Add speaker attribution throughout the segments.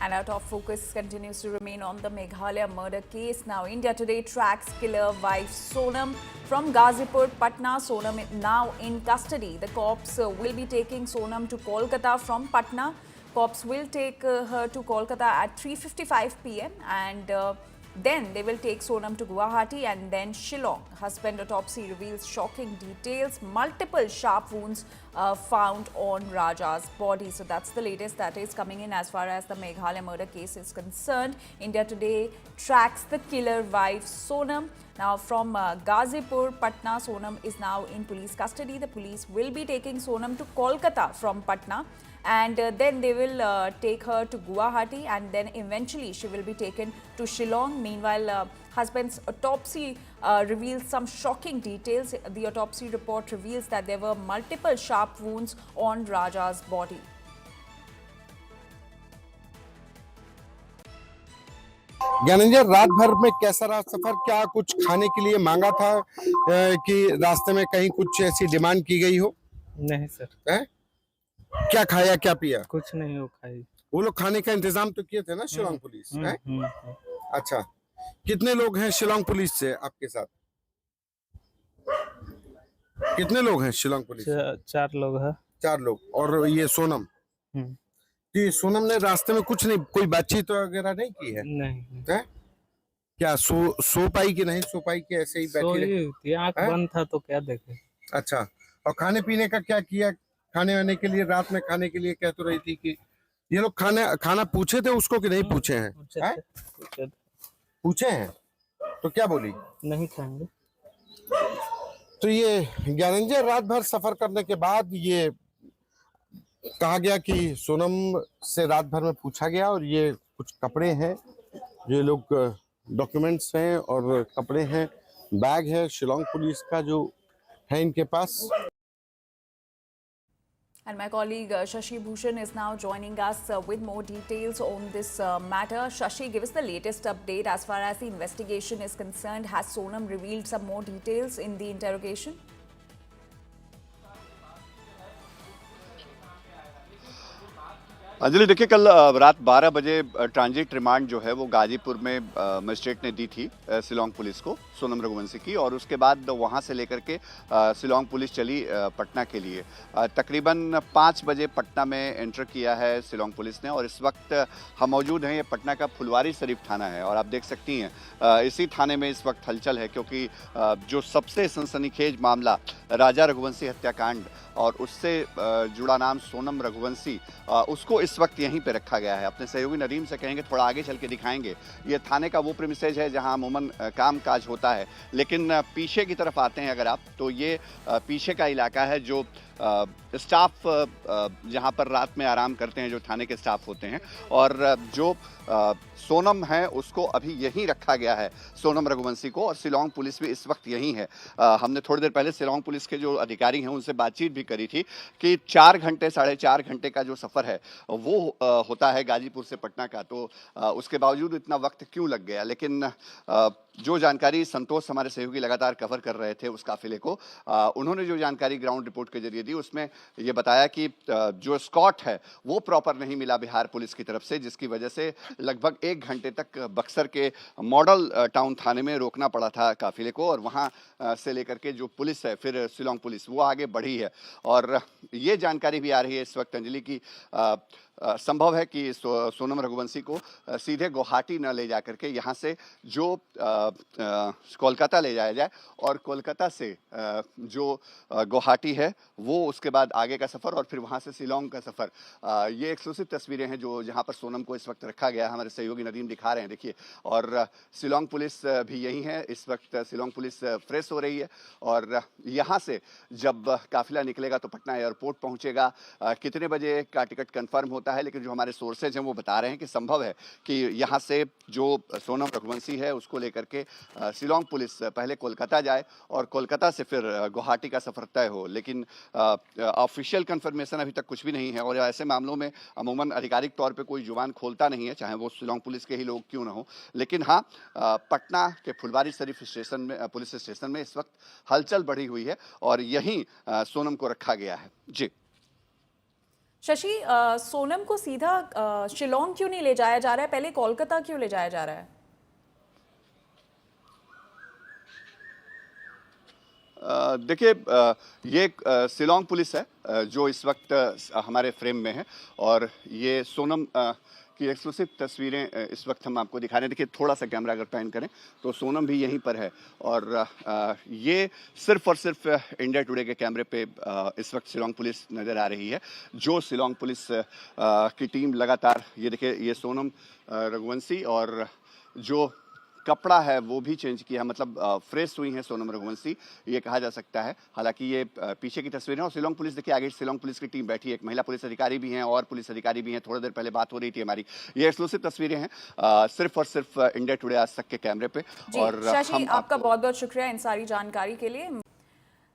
Speaker 1: And our top focus continues to remain on the Meghalaya murder case. Now, India Today tracks killer wife Sonam from Ghazipur, Patna. Sonam is now in custody. The cops will be taking Sonam to Kolkata from Patna. Cops will take her to Kolkata at 3:55 p.m. and then they will take Sonam to Guwahati and then Shillong. Husband autopsy reveals shocking details. Multiple sharp wounds found on Raja's body. So that's the latest that is coming in as far as the Meghalaya murder case is concerned. India Today tracks the killer wife Sonam. Now from Ghazipur, Patna, Sonam is now in police custody. The police will be taking Sonam to Kolkata from Patna. And then they will take her to Guwahati and then eventually she will be taken to Shillong. Meanwhile, husband's autopsy reveals some shocking details. The autopsy report reveals that there were multiple sharp wounds on Raja's body.
Speaker 2: Gyanendra, रात भर में कैसा रहा सफर? क्या कुछ खाने के लिए मांगा था कि रास्ते में कहीं कुछ ऐसी डिमांड की गई हो?
Speaker 3: नहीं सर।
Speaker 2: है? क्या खाया, क्या पिया?
Speaker 3: कुछ नहीं हो खाई।
Speaker 2: वो लोग खाने का इंतजाम तो किए थे ना शिलोंग पुलिस? है? अच्छा, कितने लोग हैं शिलोंग पुलिस से आपके साथ? कितने लोग हैं शिलोंग पुलिस?
Speaker 3: 4 लोग हैं।
Speaker 2: 4 लोग। और ये सोनम? ये सोनम ने रास्ते में कुछ नहीं, कोई बातचीत वगैरह नहीं की है?
Speaker 3: नहीं।
Speaker 2: है? क्या सो पाई कि नहीं सो पाई कि ऐसे ही बैठी रही?
Speaker 3: आँख बंद था तो क्या देखे।
Speaker 2: अच्छा, और खाने पीने का क्या किया? खाने वाने के लिए रात में खाने के लिए कह तो रही थी कि ये लोग खाना पूछे थे उसको कि नहीं पूछे हैं? पूछे हैं तो क्या बोली? नहीं खाएंगे। तो ये ज्ञानेंद्र, रात भर सफर करने के बाद ये कहा गया कि सोनम से रात भर में पूछा गया और ये कुछ कपड़े हैं, ये लोग डॉक्यूमेंट्स हैं और कपड़े हैं, बैग है शिलोंग पुलिस का जो है इनके पास।
Speaker 1: And my colleague Shashi Bhushan is now joining us with more details on this matter. Shashi, give us the latest update as far as the investigation is concerned. Has Sonam revealed some more details in the interrogation?
Speaker 4: Anjali, देखिए, कल रात 12 बजे transit remand जो है वो गाजीपुर में magistrate ने दी थी शिलोंग पुलिस को, सोनम रघुवंशी की, और उसके बाद वहां से लेकर के शिलोंग पुलिस चली पटना के लिए। तकरीबन 5 बजे पटना में एंटर किया है शिलोंग पुलिस ने और इस वक्त हम मौजूद हैं, ये पटना का फुलवारी शरीफ थाना है और आप देख सकती हैं इसी थाने में इस वक्त हलचल है क्योंकि जो सबसे सनसनीखेज मामला राजा रघुवंशी हत्याकांड और उससे जुड़ा नाम सोनम रघुवंशी, उसको इस वक्त यहीं पे रखा गया है। अपने सहयोगी नदीम से कहेंगे, थोड़ा आगे चल के दिखाएंगे। ये थाने का वो प्रीमिसेज है जहां अमूमन काम काज होता है, लेकिन पीछे की तरफ आते हैं अगर आप, तो ये पीछे का इलाका है जो स्टाफ जहां पर रात में आराम करते हैं, जो थाने के स्टाफ होते हैं, और जो सोनम है उसको अभी यहीं रखा गया है, सोनम रघुवंशी को, और शिलोंग पुलिस भी इस वक्त यहीं है। हमने थोड़ी देर पहले शिलोंग पुलिस के जो अधिकारी हैं उनसे बातचीत भी करी थी कि 4 घंटे 4.5 घंटे का जो सफ़र है वो होता है गाजीपुर से पटना का, तो उसके बावजूद इतना वक्त क्यों लग गया। लेकिन जो जानकारी संतोष हमारे सहयोगी लगातार कवर कर रहे थे उस काफिले को, उन्होंने जो जानकारी ग्राउंड रिपोर्ट के जरिए दी उसमें ये बताया कि जो स्कॉट है वो प्रॉपर नहीं मिला बिहार पुलिस की तरफ से, जिसकी वजह से लगभग 1 घंटे तक बक्सर के मॉडल टाउन थाने में रोकना पड़ा था काफिले को, और वहाँ से लेकर के जो पुलिस है फिर शिलोंग पुलिस वो आगे बढ़ी है। और ये जानकारी भी आ रही है इस वक्त अंजलि की संभव है कि सोनम रघुवंशी को सीधे गुवाहाटी न ले जाकर के यहाँ से जो कोलकाता ले जाया जाए और कोलकाता से जो गुवाहाटी है वो उसके बाद आगे का सफ़र और फिर वहाँ से शिलोंग का सफ़र। ये एक्सक्लूसिव तस्वीरें हैं जो जहाँ पर सोनम को इस वक्त रखा गया है, हमारे सहयोगी नदीम दिखा रहे हैं, देखिए। और शिलोंग पुलिस भी यही है इस वक्त, शिलोंग पुलिस फ्रेश हो रही है और यहाँ से जब काफिला निकलेगा तो पटना एयरपोर्ट पहुँचेगा। कितने बजे का टिकट कन्फर्म होता है, लेकिन जो हमारे सोर्सेज हैं वो बता रहे हैं कि संभव है कि यहाँ से जो सोनम रघुवंशी है उसको लेकर के शिलोंग पुलिस पहले कोलकाता जाए और कोलकाता से फिर गुवाहाटी का सफ़र तय हो। लेकिन ऑफिशियल कंफर्मेशन अभी तक कुछ भी नहीं है और ऐसे मामलों में अमूमन आधिकारिक तौर पे कोई जुबान खोलता नहीं है, चाहे वो शिलोंग पुलिस के ही लोग क्यों ना हो। लेकिन हाँ, पटना के फुलवारी शरीफ स्टेशन में, पुलिस स्टेशन में इस वक्त हलचल बढ़ी हुई है और यहीं सोनम को रखा गया है। जी
Speaker 1: शशि, सोनम को सीधा शिलोंग क्यों नहीं ले जाया जा रहा है, पहले कोलकाता क्यों ले जाया जा रहा है?
Speaker 4: देखिए, ये शिलोंग पुलिस है जो इस वक्त हमारे फ्रेम में है, और ये सोनम की एक्सक्लूसिव तस्वीरें इस वक्त हम आपको दिखा रहे हैं। देखिए, थोड़ा सा कैमरा अगर पैन करें तो सोनम भी यहीं पर है, और ये सिर्फ और सिर्फ इंडिया टुडे के कैमरे पे इस वक्त शिलोंग पुलिस नज़र आ रही है। जो शिलोंग पुलिस की टीम लगातार, ये देखिए, ये सोनम रघुवंशी, और जो कपड़ा है वो भी चेंज किया है, मतलब फ्रेश हुई है सोनम रघुवंशी, ये कहा जा सकता है। हालांकि ये पीछे की तस्वीर है, और शिलोंग पुलिस देखिए, आगे शिलोंग पुलिस की टीम बैठी है, एक महिला पुलिस अधिकारी भी हैं और पुलिस अधिकारी भी हैं। थोड़ी देर पहले बात हो रही थी हमारी। ये एक्सक्लूसिव तस्वीरें हैं सिर्फ और सिर्फ इंडिया टुडे आज तक के कैमरे पे। और
Speaker 1: शशि, आपका बहुत बहुत शुक्रिया इन सारी जानकारी के लिए।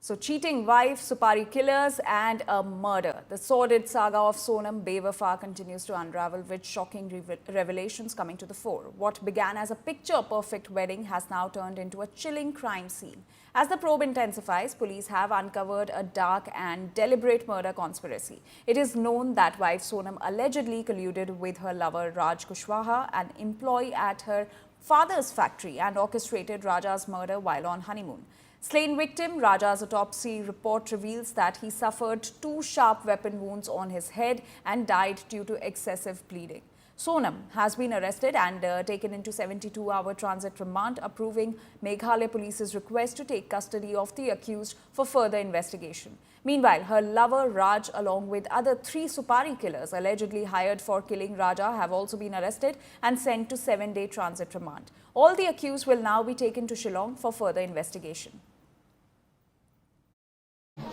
Speaker 1: So, cheating wife, Supari killers, and a murder. The sordid saga of Sonam Bewafa continues to unravel with shocking revelations coming to the fore. What began as a picture-perfect wedding has now turned into a chilling crime scene. As the probe intensifies, police have uncovered a dark and deliberate murder conspiracy. It is known that wife Sonam allegedly colluded with her lover Raj Kushwaha, an employee at her father's factory, and orchestrated Raja's murder while on honeymoon. Slain victim Raja's autopsy report reveals that he suffered 2 sharp weapon wounds on his head and died due to excessive bleeding. Sonam has been arrested and taken into 72-hour transit remand, approving Meghalaya Police's request to take custody of the accused for further investigation. Meanwhile, her lover Raj, along with other 3 Supari killers allegedly hired for killing Raja, have also been arrested and sent to 7-day transit remand. All the accused will now be taken to Shillong for further investigation.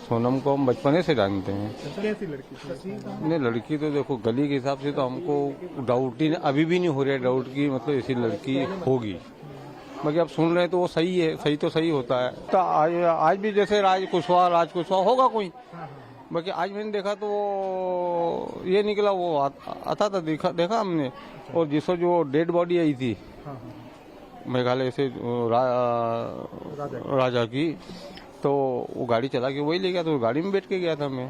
Speaker 5: Sonam को हम बचपने से जानते हैं। कैसी लड़की थी? नहीं, लड़की तो देखो, गली के हिसाब से तो हमको डाउट ही अभी भी नहीं हो रहा है डाउट की, मतलब ऐसी लड़की होगी। बाकी आप सुन रहे हैं तो वो सही है, सही तो सही होता है। तो आज भी जैसे राज कुशवाहा होगा कोई, बाकी आज मैंने देखा तो वो ये निकला, वो आता था, देखा हमने। और जिसको जो डेड बॉडी आई थी मेघालय से राजा की, तो वो गाड़ी चला के वही ले गया, तो गाड़ी में बैठ के गया था मैं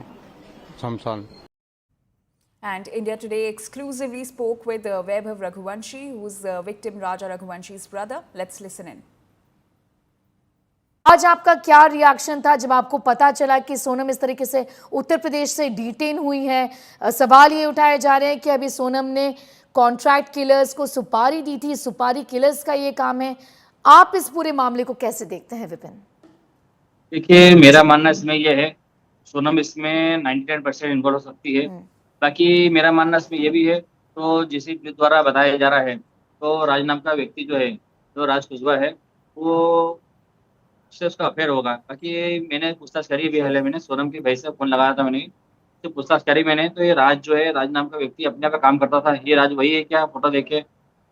Speaker 5: शमशान।
Speaker 1: And India Today exclusively spoke with Vaibhav Raghuvanshi, who's victim Raja Raghuvanshi's brother. Let's listen in.
Speaker 6: आज आपका क्या रिएक्शन था जब आपको पता चला कि सोनम इस तरीके से उत्तर प्रदेश से डिटेन हुई है? सवाल ये उठाए जा रहे हैं कि अभी सोनम ने कॉन्ट्रैक्ट किलर्स को सुपारी दी थी, सुपारी किलर्स का ये काम है। आप इस पूरे मामले को कैसे देखते हैं विपिन?
Speaker 7: देखिए, मेरा मानना इसमें यह है, सोनम इसमें 99% इन्वॉल्व हो सकती है। बाकी मेरा मानना इसमें यह भी है, तो जिस द्वारा बताया जा रहा है, तो राज नाम का व्यक्ति जो है, जो राज कुशवाहा है, वो से उसका अफेयर होगा। बाकी मैंने पूछताछ करी भी, हाल मैंने सोनम की भाई से फोन लगाया था, मैंने तो पूछताछ करी मैंने, तो ये राज जो है, राज नाम का व्यक्ति अपने यहाँ काम करता था। ये राज वही है क्या? फोटो देखे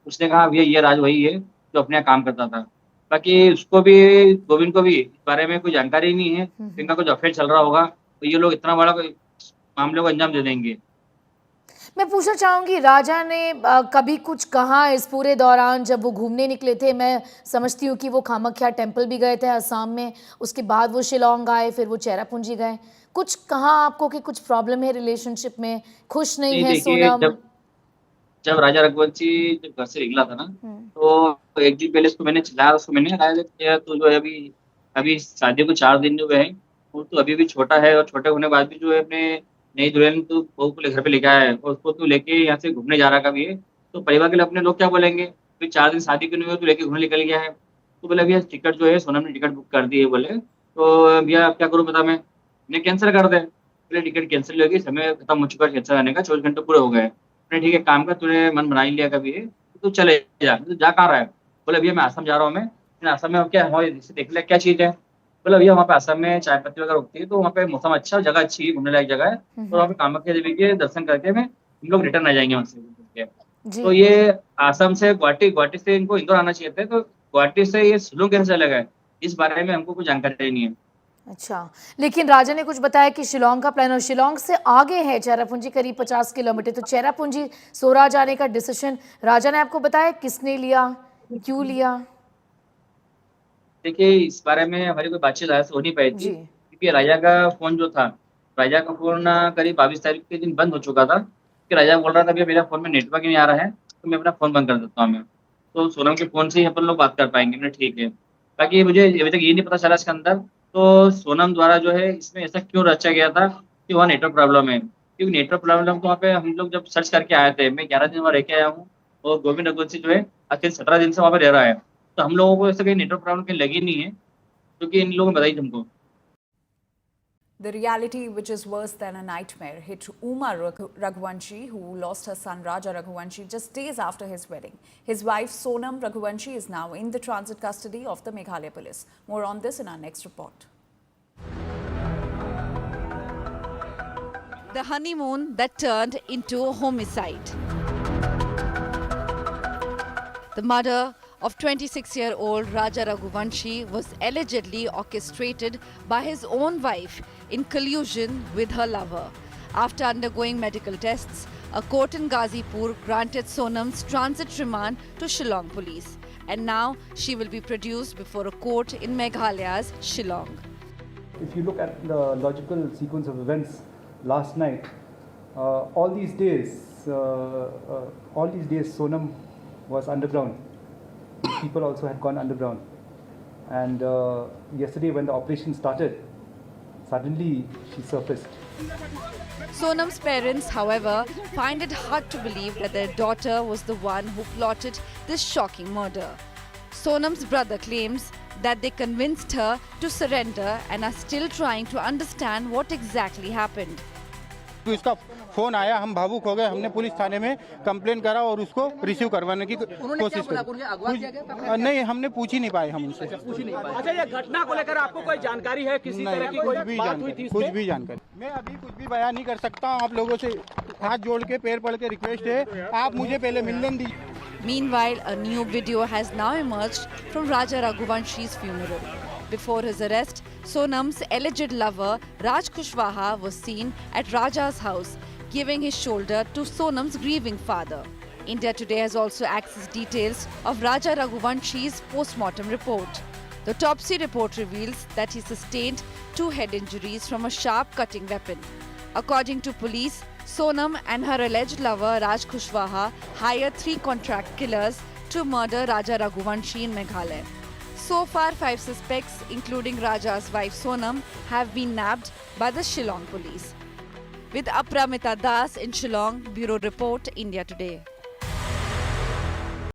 Speaker 7: उसने कहा भैया ये राज वही है जो अपने यहाँ काम करता था। बाकी उसको भी, गोविंद को भी इस बारे में कोई जानकारी नहीं है, इनका कुछ अफेयर चल रहा होगा, तो ये लोग इतना बड़ा मामले को अंजाम दे देंगे।
Speaker 6: मैं पूछना चाहूंगी, राजा ने कभी कुछ कहा इस पूरे दौरान जब वो घूमने निकले थे? मैं समझती हूँ कि वो कामाख्या टेम्पल भी गए थे असम में, उसके बाद वो शिलोंग आए, फिर वो चेरापूंजी गए। कुछ कहा आपको कि कुछ प्रॉब्लम है रिलेशनशिप में, खुश नहीं है सोनम?
Speaker 7: जब राजा रघुवंशी जब घर से निकला था ना, तो एक दिन पहले उसको मैंने चिल्लाया, उसको मैंने राजा तो जो है अभी शादी को 4 दिन जो है, वो तो अभी भी छोटा है, और छोटे होने के बाद भी जो है अपने नई दुल्हन तो बहू को घर पे लेके आया है, और उसको तो लेके यहाँ से घूमने जा रहा कभी है, तो परिवार के लिए अपने लोग क्या बोलेंगे? फिर 4 दिन शादी क्यों नहीं हुई, तो लेके घूमने निकल गया है। तो बोले भैया टिकट जो है, सोनम ने टिकट बुक कर दी है, बोले तो भैया क्या करूँ बता, मैं कैंसिल कर दे। बोले टिकट कैंसिल होगी, समय खत्म हो चुका है कैंसिल करने का, 24 घंटे पूरे हो गए। ठीक है, काम का तूने मन बना ही लिया कभी है, तो चले जा। तो जा कहाँ रहा है? बोले भैया मैं असम जा रहा हूँ। मैं असम में क्या है, देख ले क्या चीज है? बोले भैया वहाँ पे असम में चाय पत्ती वगैरह उगती है, तो वहाँ पे मौसम अच्छा, जगह अच्छी, घूमने लायक जगह है, तो वहाँ पे कामाख्या देवी के दर्शन करके हम लोग रिटर्न आ जाएंगे वहाँ से। तो ये असम से गुवाहाटी से इनको इंदौर आना चाहिए थे, तो गुवाहाटी से ये शिलोंग कैसे चले गए, इस बारे में हमको कुछ जानकारी नहीं है।
Speaker 6: अच्छा, लेकिन राजा ने कुछ बताया कि शिलोंग का प्लान, और शिलोंग से आगे है चेरापूंजी करीब 50 किलोमीटर, तो चेरापूंजी सोरा जाने का डिसीजन राजा ने आपको बताया किसने लिया, क्यों लिया?
Speaker 7: देखिए, इस बारे में हमारी कोई बातचीत राजा से हो नहीं पाई थी, क्योंकि राजा का फोन जो था राजा का फोन करीब 22 तारीख के दिन बंद हो चुका था कि राजा बोल रहा था भैया मेरा फोन में नेटवर्क ही नहीं आ रहा है तो मैं अपना फोन बंद कर देता हूँ मैं। तो सोनम के फोन से ही अपन लोग बात कर पाएंगे। मैंने ठीक है। बाकी मुझे अभी तक ये नहीं पता चला इसके अंदर तो सोनम द्वारा जो है इसमें ऐसा क्यों रचा गया था कि वहाँ नेटवर्क प्रॉब्लम है, क्योंकि नेटवर्क प्रॉब्लम को वहाँ पे हम लोग जब सर्च करके आए थे, मैं 11 दिन वहाँ रह के आया हूँ और गोविंद रघुवंशी जो है आखिर 17 दिन से वहाँ पे रह रहा है। तो हम लोगों को ऐसा कहीं नेटवर्क प्रॉब्लम कहीं लगी नहीं है क्योंकि इन लोगों ने बताई हमको।
Speaker 1: The reality, which is worse than a nightmare, hit Uma Raghuvanshi, who lost her son Raja Raghuvanshi just days after his wedding. His wife Sonam Raghuvanshi is now in the transit custody of the Meghalaya police. More on this in our next report.
Speaker 8: The honeymoon that turned into a homicide. The murder of 26-year-old Raja Raghuvanshi was allegedly orchestrated by his own wife in collusion with her lover. After undergoing medical tests, a court in Ghazipur granted Sonam's transit remand to Shillong police, and now she will be produced before a court in Meghalaya's Shillong.
Speaker 9: If you look at the logical sequence of events last night, all these days Sonam was underground. People also had gone underground, and yesterday when the operation started, suddenly she surfaced.
Speaker 8: Sonam's parents, however, find it hard to believe that their daughter was the one who plotted this shocking murder. Sonam's brother claims that they convinced her to surrender and are still trying to understand what exactly happened.
Speaker 10: इसका phone आया, हम भावुक हो गए, हमने police थाने में complain करा और उसको रिसीव करवाने की कोशिश की। नहीं, हमने पूछ ही नहीं पाए हम उनसे।
Speaker 11: अच्छा, ये घटना को लेकर आपको कोई जानकारी है? किसी तरह की कोई बात हुई थी?
Speaker 10: कुछ भी जानकारी मैं अभी कुछ भी बयान नहीं कर सकता हूँ। आप लोगों से हाथ जोड़ के पैर पड़ के रिक्वेस्ट है, आप मुझे पहले मिलने दीजिए।
Speaker 8: Meanwhile, a new video has now emerged from Raja Raghuvanshi's funeral. Before his arrest, Sonam's alleged lover Raj Kushwaha was seen at Raja's house, giving his shoulder to Sonam's grieving father. India Today has also accessed details of Raja Raghuvanshi's post-mortem report. The autopsy report reveals that he sustained 2 head injuries from a sharp cutting weapon. According to police, Sonam and her alleged lover Raj Kushwaha hired 3 contract killers to murder Raja Raghuvanshi in Meghalaya. So far, 5 suspects, including Raja's wife Sonam, have been nabbed by the Shillong police. With Apramita Das in Shillong, Bureau Report, India Today.